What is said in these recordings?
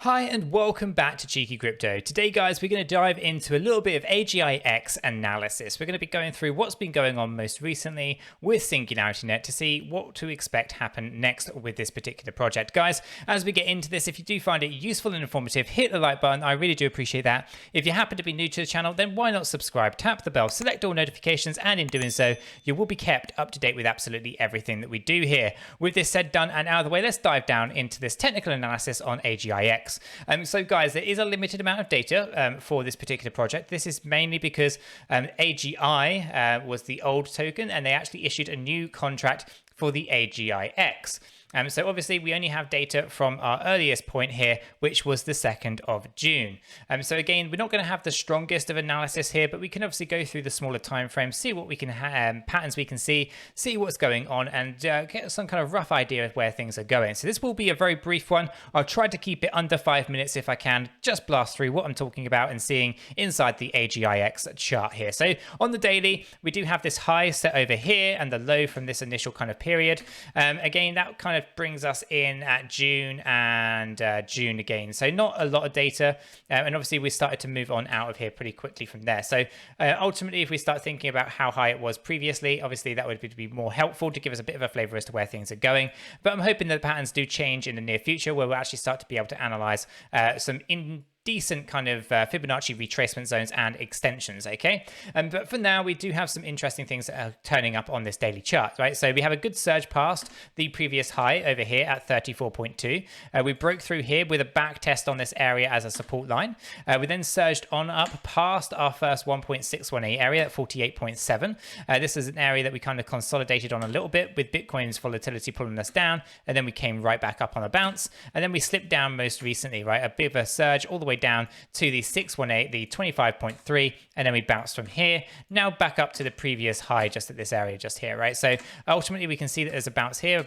Hi and welcome back to 𝗕𝗘𝗪𝗀𝗀𝗀𝗀. Today guys, we're going to dive into a little bit of AGIX analysis. We're going to be going through what's been going on most recently with Singularity NET to see what to expect happen next with this particular project. Guys, as we get into this, if you do find it useful and informative, hit the like button. I really do appreciate that. If you happen to be new to the channel, then why not subscribe, tap the bell, select all notifications, and in doing so, you will be kept up to date with absolutely everything that we do here. With this said, done, and out of the way, let's dive down into this technical analysis on AGIX. So guys, there is a limited amount of data for this particular project. This is mainly because AGI was the old token and they actually issued a new contract for the AGIX. So obviously we only have data from our earliest point here, which was the 2nd of June. So again, we're not going to have the strongest of analysis here, but we can obviously go through the smaller time frames, see what we can patterns we can see what's going on, and get some kind of rough idea of where things are going. So this will be a very brief one. I'll try to keep it under 5 minutes if I can, just blast through what I'm talking about and seeing inside the AGIX chart here. So on the daily, we do have this high set over here and the low from this initial kind of period. Again, that kind of brings us in at June and June again. So not a lot of data. And obviously we started to move on out of here pretty quickly from there. So ultimately, if we start thinking about how high it was previously, obviously that would be more helpful to give us a bit of a flavor as to where things are going. But I'm hoping that the patterns do change in the near future where we'll actually start to be able to analyze some decent kind of Fibonacci retracement zones and extensions, okay? But for now, we do have some interesting things that are turning up on this daily chart, right? So we have a good surge past the previous high over here at 34.2. We broke through here with a back test on this area as a support line. We then surged on up past our first 1.618 area at 48.7. This is an area that we kind of consolidated on a little bit with Bitcoin's volatility pulling us down, and then we came right back up on a bounce, and then we slipped down most recently, right? A bit of a surge all the way down to the 618, the 25.3, and then we bounced from here, now back up to the previous high just at this area just here, right? So ultimately we can see that there's a bounce here,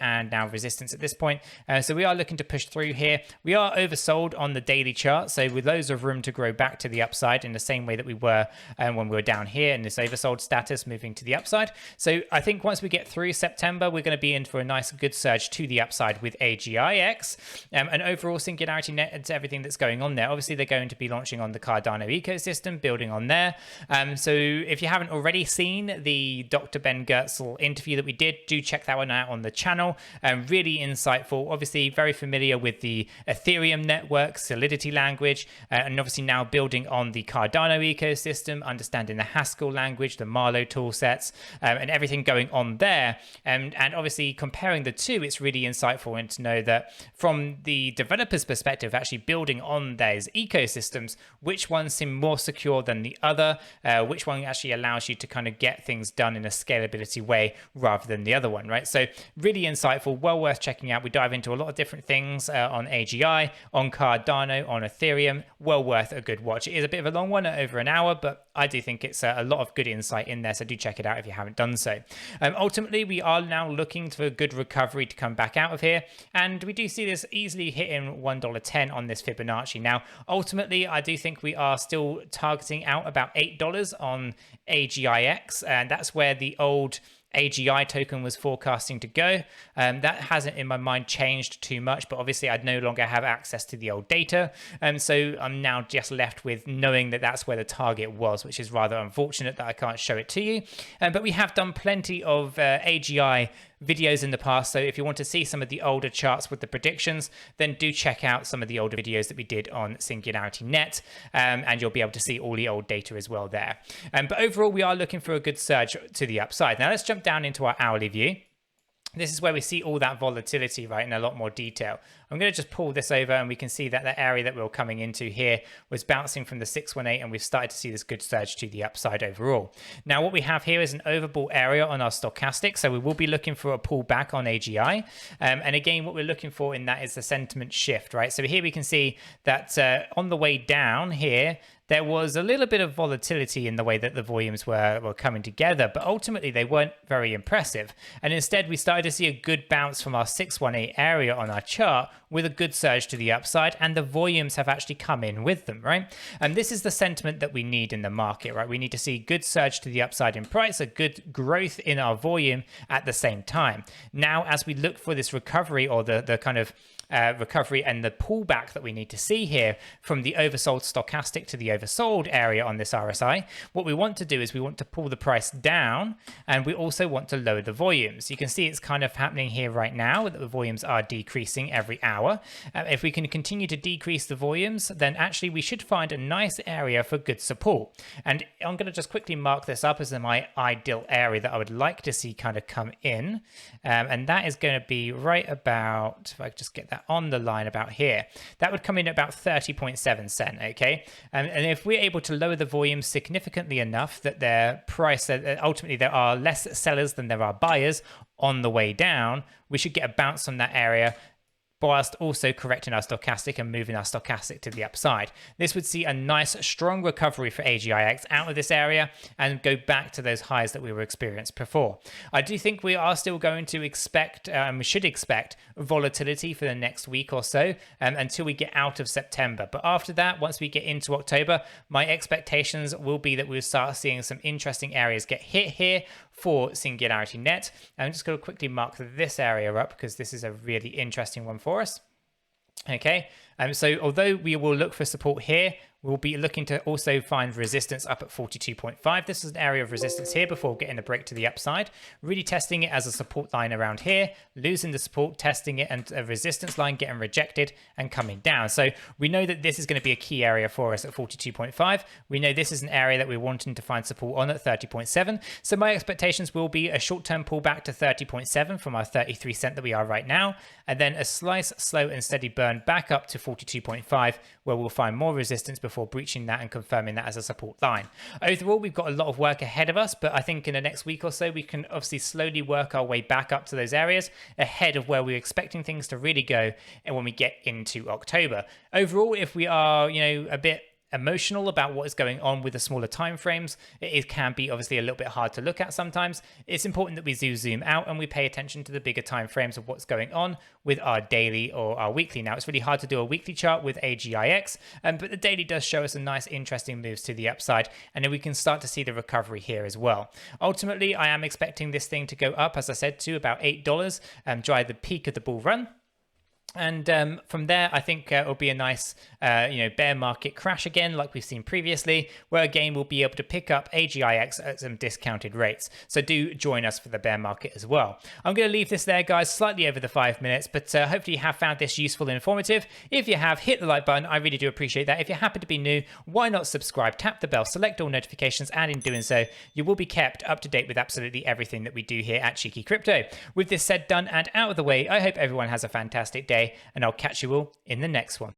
and now resistance at this point. So we are looking to push through here. We are oversold on the daily chart, so with loads of room to grow back to the upside in the same way that we were when we were down here in this oversold status, moving to the upside. So I think once we get through September, we're going to be in for a nice good surge to the upside with AGIX, and overall Singularity NET and everything that's going on there. Obviously, they're going to be launching on the Cardano ecosystem, building on there. So if you haven't already seen the 𝗕𝗘𝗪𝗪𝗀𝗀𝗪 interview that we did, do check that one out on the channel. Really insightful. Obviously, very familiar with the Ethereum network, Solidity language, and obviously now building on the Cardano ecosystem, understanding the Haskell language, the Marlowe tool sets, and everything going on there. And obviously comparing the two, it's really insightful and to know that from the developer's perspective, actually building on those ecosystems, which ones seem more secure than the other, which one actually allows you to kind of get things done in a scalability way rather than the other one, right? So really insightful, well worth checking out. We dive into a lot of different things on AGI, on Cardano, on Ethereum, well worth a good watch. It is a bit of a long one at over an hour, but I do think it's a lot of good insight in there, so do check it out if you haven't done so. Ultimately, we are now looking for a good recovery to come back out of here, and we do see this easily hitting $1.10 on this Fibonacci. Now, ultimately, I do think we are still targeting out about $8 on AGIX, and that's where the old AGI token was forecasting to go. That hasn't in my mind changed too much, but obviously I no longer have access to the old data, and so I'm now just left with knowing that that's where the target was, which is rather unfortunate that I can't show it to you. But we have done plenty of AGI videos in the past, so if you want to see some of the older charts with the predictions, then do check out some of the older videos that we did on Singularity NET, and you'll be able to see all the old data as well there. But overall, we are looking for a good surge to the upside. Now let's jump down into our hourly view. This is where we see all that volatility, right, in a lot more detail. I'm going to just pull this over and we can see that the area that we were coming into here was bouncing from the 618, and we've started to see this good surge to the upside overall. Now, what we have here is an overbought area on our stochastic, so we will be looking for a pullback on AGI. And again, what we're looking for in that is the sentiment shift, right? So here we can see that on the way down here, there was a little bit of volatility in the way that the volumes were coming together, but ultimately they weren't very impressive. And instead, we started to see a good bounce from our 618 area on our chart with a good surge to the upside, and the volumes have actually come in with them, right? And this is the sentiment that we need in the market, right? We need to see good surge to the upside in price, a good growth in our volume at the same time. Now, as we look for this recovery or the kind of recovery and the pullback that we need to see here from the oversold stochastic to the oversold area on this RSI, what we want to do is we want to pull the price down, and we also want to lower the volumes. You can see it's kind of happening here right now that the volumes are decreasing every hour. If we can continue to decrease the volumes, then actually we should find a nice area for good support. And I'm going to just quickly mark this up as my ideal area that I would like to see kind of come in. And that is going to be right about, if I could just get that on the line about here, that would come in at about 30.7 cent, okay? And if we're able to lower the volume significantly enough that their price, ultimately there are less sellers than there are buyers on the way down, we should get a bounce from that area, whilst also correcting our stochastic and moving our stochastic to the upside. This would see a nice strong recovery for AGIX out of this area and go back to those highs that we were experienced before. I do think we are still going to expect, we should expect volatility for the next week or so until we get out of September. But after that, once we get into October, my expectations will be that we'll start seeing some interesting areas get hit here for Singularity NET. I'm just going to quickly mark this area up because this is a really interesting one for us. Okay, so although we will look for support here, we'll be looking to also find resistance up at 42.5. This is an area of resistance here before getting a break to the upside. Really testing it as a support line around here, losing the support, testing it, and a resistance line getting rejected and coming down. So we know that this is going to be a key area for us at 42.5. We know this is an area that we're wanting to find support on at 30.7. So my expectations will be a short-term pullback to 30.7 from our 33 cent that we are right now, and then a slice, slow and steady burn back up to 42.5, where we'll find more resistance before breaching that and confirming that as a support line. Overall, we've got a lot of work ahead of us, but I think in the next week or so, we can obviously slowly work our way back up to those areas ahead of where we're expecting things to really go and when we get into October. Overall, if we are, a bit emotional about what is going on with the smaller time frames, it can be obviously a little bit hard to look at sometimes. It's important that we zoom out and we pay attention to the bigger time frames of what's going on with our daily or our weekly. Now, it's really hard to do a weekly chart with AGIX, but the daily does show us a nice interesting moves to the upside, and then we can start to see the recovery here as well. Ultimately, I am expecting this thing to go up, as I said, to about $8, drive the peak of the bull run. And from there, I think it'll be a nice, bear market crash again, like we've seen previously, where again we'll be able to pick up AGIX at some discounted rates. So do join us for the bear market as well. I'm going to leave this there, guys, slightly over the 5 minutes, but hopefully you have found this useful and informative. If you have, hit the like button. I really do appreciate that. If you happen to be new, why not subscribe, tap the bell, select all notifications, and in doing so, you will be kept up to date with absolutely everything that we do here at Cheeky Crypto. With this said, done, and out of the way, I hope everyone has a fantastic day, and I'll catch you all in the next one.